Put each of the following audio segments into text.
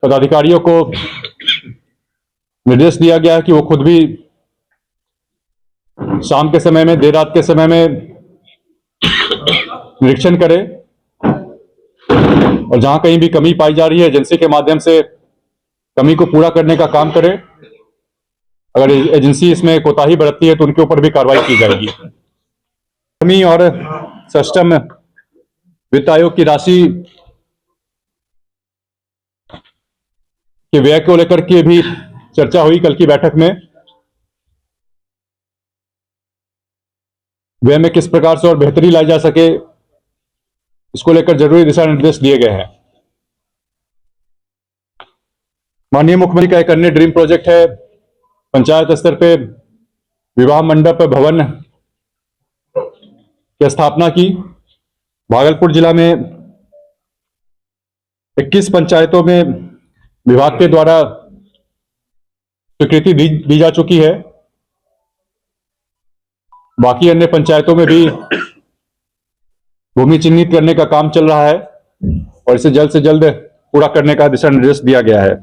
पदाधिकारियों को निर्देश दिया गया है कि वो खुद भी शाम के समय में, देर रात के समय में निरीक्षण करें और जहां कहीं भी कमी पाई जा रही है एजेंसी के माध्यम से कमी को पूरा करने का काम करें। अगर एजेंसी इसमें कोताही बरतती है तो उनके ऊपर भी कार्रवाई की जाएगी। कमी और षष्ठम वित्त आयोग की राशि के व्यय को लेकर के भी चर्चा हुई कल की बैठक में। व्यय में किस प्रकार से और बेहतरी लाई जा सके, इसको लेकर जरूरी दिशा निर्देश दिए गए हैं। माननीय मुख्यमंत्री का एक अन्य ड्रीम प्रोजेक्ट है पंचायत स्तर पे विवाह मंडप भवन की स्थापना की। भागलपुर जिला में 21 पंचायतों में विभाग के द्वारा स्वीकृति दी जा चुकी है। बाकी अन्य पंचायतों में भी भूमि चिन्हित करने का काम चल रहा है और इसे जल्द से जल्द पूरा करने का दिशा निर्देश दिया गया है।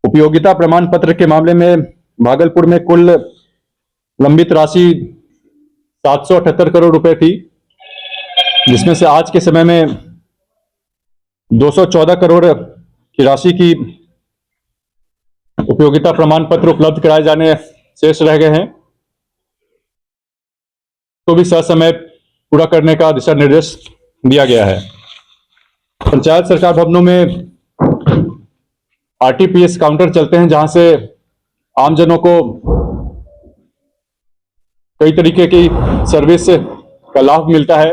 उपयोगिता प्रमाण पत्र के मामले में भागलपुर में कुल लंबित राशि 778 करोड़ रुपए थी, जिसमें से आज के समय में 214 करोड़ की राशि की उपयोगिता प्रमाण पत्र उपलब्ध कराए जाने शेष रह गए हैं, तो भी ससमय पूरा करने का दिशा निर्देश दिया गया है। पंचायत सरकार भवनों में आरटीपीएस काउंटर चलते हैं, जहां से आमजनों को कई तरीके की सर्विस का लाभ मिलता है।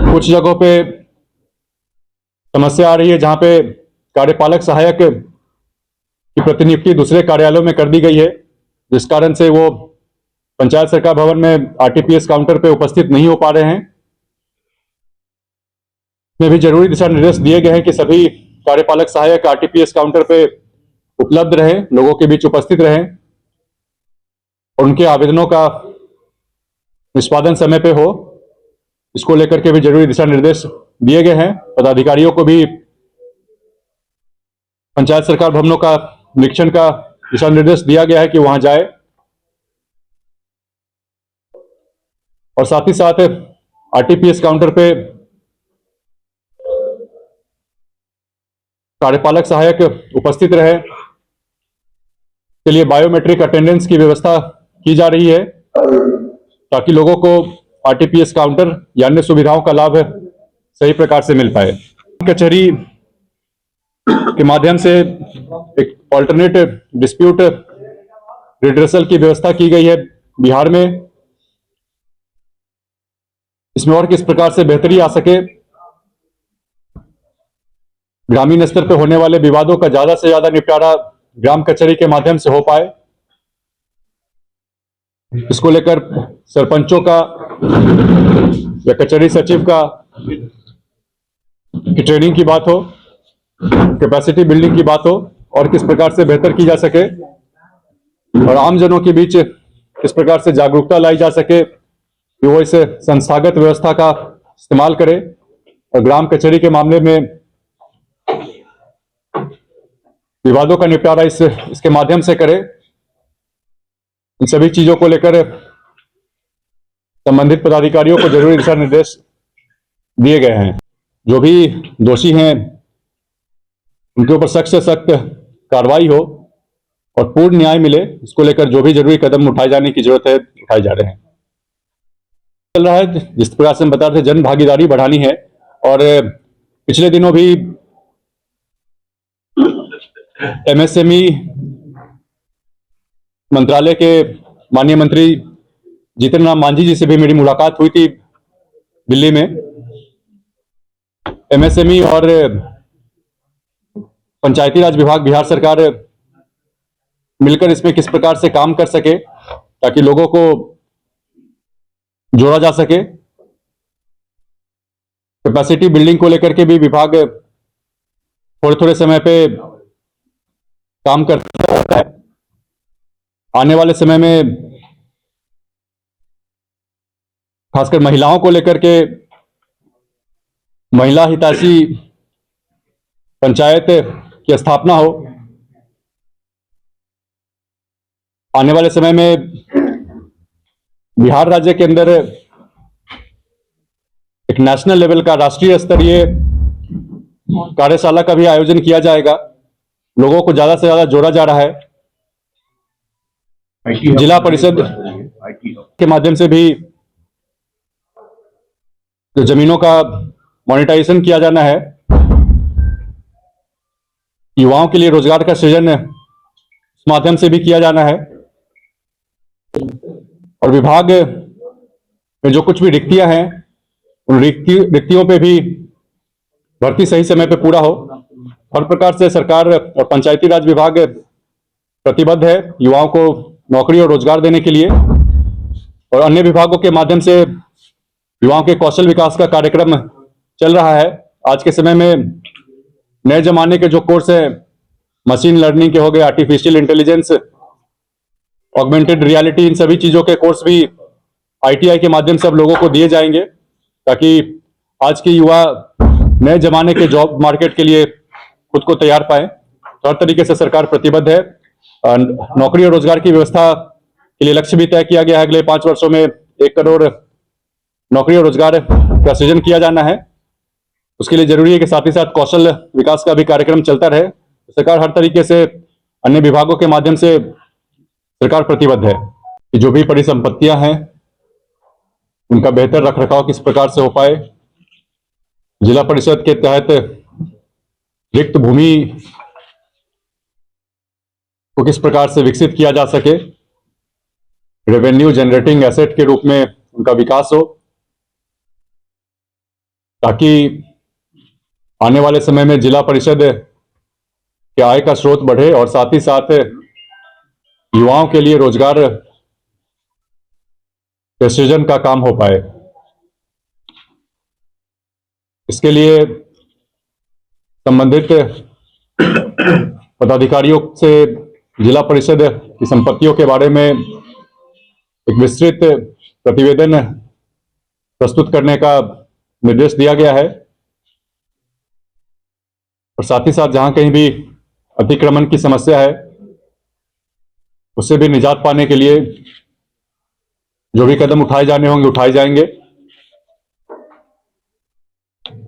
कुछ जगहों पे समस्या आ रही है जहां पे कार्यपालक सहायक की प्रतिनियुक्ति दूसरे कार्यालयों में कर दी गई है, जिस कारण से वो पंचायत सरकार भवन में आरटीपीएस काउंटर पे उपस्थित नहीं हो पा रहे हैं। में भी जरूरी दिशा निर्देश दिए गए हैं कि सभी कार्यपालक सहायक आरटीपीएस काउंटर पे उपलब्ध रहें, लोगों के बीच उपस्थित रहें और उनके आवेदनों का निष्पादन समय पे हो। इसको लेकर के भी जरूरी दिशा निर्देश दिए गए हैं। पदाधिकारियों को भी पंचायत सरकार भवनों का निरीक्षण का दिशा निर्देश दिया गया है कि वहां जाए और साथ ही साथ आरटीपीएस काउंटर पे कार्यपालक सहायक उपस्थित रहे के लिए बायोमेट्रिक अटेंडेंस की व्यवस्था की जा रही है, ताकि लोगों को आरटीपीएस काउंटर या अन्य सुविधाओं का लाभ सही प्रकार से मिल पाए। कचहरी के माध्यम से एक ऑल्टरनेट डिस्प्यूट रिड्रेसल की व्यवस्था की गई है बिहार में। इसमें और किस प्रकार से बेहतरी आ सके, ग्रामीण स्तर पर होने वाले विवादों का ज्यादा से ज्यादा निपटारा ग्राम कचहरी के माध्यम से हो पाए, इसको लेकर सरपंचों का या कचहरी सचिव का की ट्रेनिंग की बात हो, कैपेसिटी बिल्डिंग की बात हो और किस प्रकार से बेहतर की जा सके और आमजनों के बीच किस प्रकार से जागरूकता लाई जा सके कि वो इस संस्थागत व्यवस्था का इस्तेमाल करे और ग्राम कचहरी के मामले में विवादों का निपटारा इसके माध्यम से करे। इन सभी चीजों को लेकर संबंधित पदाधिकारियों को जरूरी दिशा निर्देश दिए गए हैं। जो भी दोषी हैं उनके ऊपर सख्त से सख्त कार्रवाई हो और पूर्ण न्याय मिले, इसको लेकर जो भी जरूरी कदम उठाए जाने की जरूरत है उठाए जा रहे हैं। चल रहा है जिस प्रकार से हम बता रहे थे, जन भागीदारी बढ़ानी है और पिछले दिनों भी एमएसएमई मंत्रालय के माननीय मंत्री जितेंद्र राम मांझी जी से भी मेरी मुलाकात हुई थी दिल्ली में। एमएसएमई और पंचायती राज विभाग बिहार सरकार मिलकर इसमें किस प्रकार से काम कर सके ताकि लोगों को जोड़ा जा सके। कैपेसिटी बिल्डिंग को लेकर के भी विभाग थोड़े थोड़े समय पे काम करता है। आने वाले समय में खासकर महिलाओं को लेकर के महिला हितैषी पंचायत की स्थापना हो। आने वाले समय में बिहार राज्य के अंदर एक नेशनल लेवल का, राष्ट्रीय स्तरीय कार्यशाला का भी आयोजन किया जाएगा। लोगों को ज्यादा से ज्यादा जोड़ा जा रहा है। जिला परिषद के माध्यम से भी जो जमीनों का मॉनिटाइजेशन किया जाना है, युवाओं के लिए रोजगार का सृजन इस माध्यम से भी किया जाना है। और विभाग में जो कुछ भी रिक्तियां हैं, उन रिक्तियों पे भी भर्ती सही समय पे पूरा हो। हर प्रकार से सरकार और पंचायती राज विभाग प्रतिबद्ध है युवाओं को नौकरी और रोजगार देने के लिए, और अन्य विभागों के माध्यम से युवाओं के कौशल विकास का कार्यक्रम चल रहा है। आज के समय में नए जमाने के जो कोर्स है, मशीन लर्निंग के हो गए, आर्टिफिशियल इंटेलिजेंस, ऑगमेंटेड रियलिटी, इन सभी चीजों के कोर्स भी ITI के माध्यम से अब लोगों को दिए जाएंगे, ताकि आज के युवा नए जमाने के जॉब मार्केट के लिए खुद को तैयार पाए। तो हर तरीके से सरकार प्रतिबद्ध है। नौकरी और रोजगार की व्यवस्था के लिए लक्ष्य भी तय किया गया है। अगले 5 वर्षों में 1 करोड़ नौकरी और रोजगार का सृजन किया जाना है। उसके लिए जरूरी है कि साथ ही साथ कौशल विकास का भी कार्यक्रम चलता रहे। सरकार हर तरीके से अन्य विभागों के माध्यम से सरकार प्रतिबद्ध है कि जो भी परिसंपत्तियां हैं उनका बेहतर रखरखाव किस प्रकार से हो पाए, जिला परिषद के तहत रिक्त भूमि को किस प्रकार से विकसित किया जा सके, रेवेन्यू जनरेटिंग एसेट के रूप में उनका विकास हो, ताकि आने वाले समय में जिला परिषद के आय का स्रोत बढ़े और साथ ही साथ युवाओं के लिए रोजगार के सृजन का काम हो पाए। इसके लिए संबंधित पदाधिकारियों से जिला परिषद की संपत्तियों के बारे में एक विस्तृत प्रतिवेदन प्रस्तुत करने का निर्देश दिया गया है, और साथ ही साथ जहां कहीं भी अतिक्रमण की समस्या है उससे भी निजात पाने के लिए जो भी कदम उठाए जाने होंगे उठाए जाएंगे।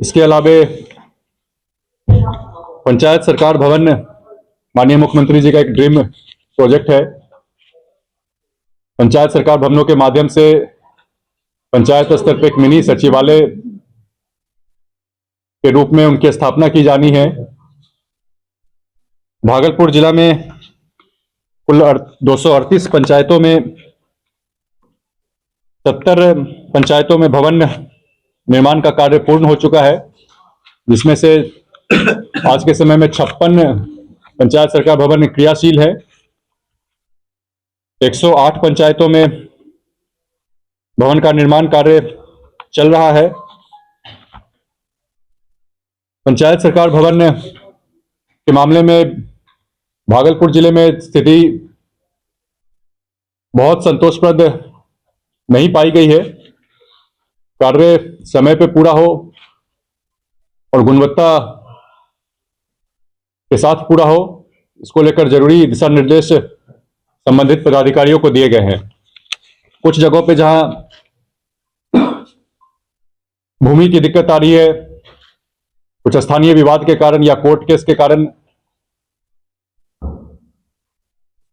इसके अलावे पंचायत सरकार भवन माननीय मुख्यमंत्री जी का एक ड्रीम प्रोजेक्ट है। पंचायत सरकार भवनों के माध्यम से पंचायत स्तर पर एक मिनी सचिवालय के रूप में उनकी स्थापना की जानी है। भागलपुर जिला में कुल 238 पंचायतों में 70 पंचायतों में भवन निर्माण का कार्य पूर्ण हो चुका है, जिसमें से आज के समय में 56 पंचायत सरकार भवन क्रियाशील है। 108 पंचायतों में भवन का निर्माण कार्य चल रहा है। पंचायत सरकार भवन के मामले में भागलपुर जिले में स्थिति बहुत संतोषप्रद नहीं पाई गई है। कार्य समय पे पूरा हो और गुणवत्ता के साथ पूरा हो, इसको लेकर जरूरी दिशा निर्देश संबंधित पदाधिकारियों को दिए गए हैं। कुछ जगहों पे जहां भूमि की दिक्कत आ रही है, कुछ स्थानीय विवाद के कारण या कोर्ट केस के कारण,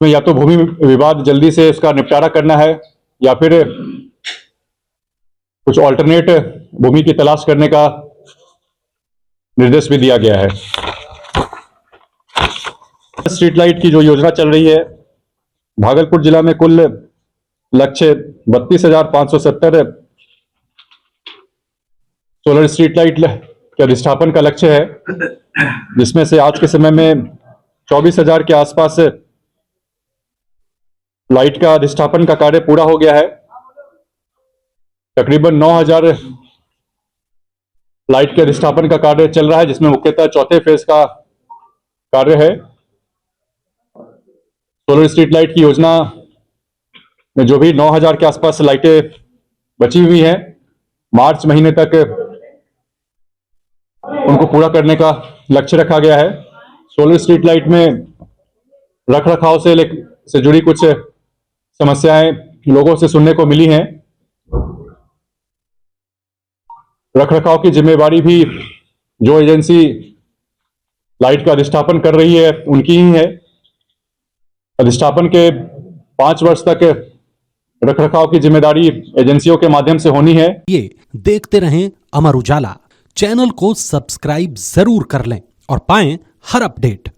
या तो भूमि विवाद जल्दी से उसका निपटारा करना है या फिर कुछ ऑल्टरनेट भूमि की तलाश करने का निर्देश भी दिया गया है। स्ट्रीट लाइट की जो योजना चल रही है, भागलपुर जिला में कुल लक्ष्य 32,570 सोलर स्ट्रीट लाइट के अधिष्ठापन का लक्ष्य है, जिसमें से आज के समय में 24,000 के आसपास लाइट का अधिष्ठापन का कार्य पूरा हो गया है। तकरीबन 9,000 लाइट के अधिष्ठापन का कार्य चल रहा है, जिसमें मुख्यतः चौथे फेज का कार्य है। सोलर स्ट्रीट लाइट की योजना में जो भी 9,000 के आसपास लाइटें बची हुई हैं, मार्च महीने तक उनको पूरा करने का लक्ष्य रखा गया है। सोलर स्ट्रीट लाइट में रख रखाव से जुड़ी कुछ समस्याएं लोगों से सुनने को मिली हैं। रख रखाव की जिम्मेवारी भी जो एजेंसी लाइट का अधिष्ठापन कर रही है उनकी ही है। अधिष्ठापन के 5 वर्ष तक रख रखाव की जिम्मेदारी एजेंसियों के माध्यम से होनी है। ये देखते रहें अमर उजाला, चैनल को सब्सक्राइब जरूर कर लें और पाएं हर अपडेट।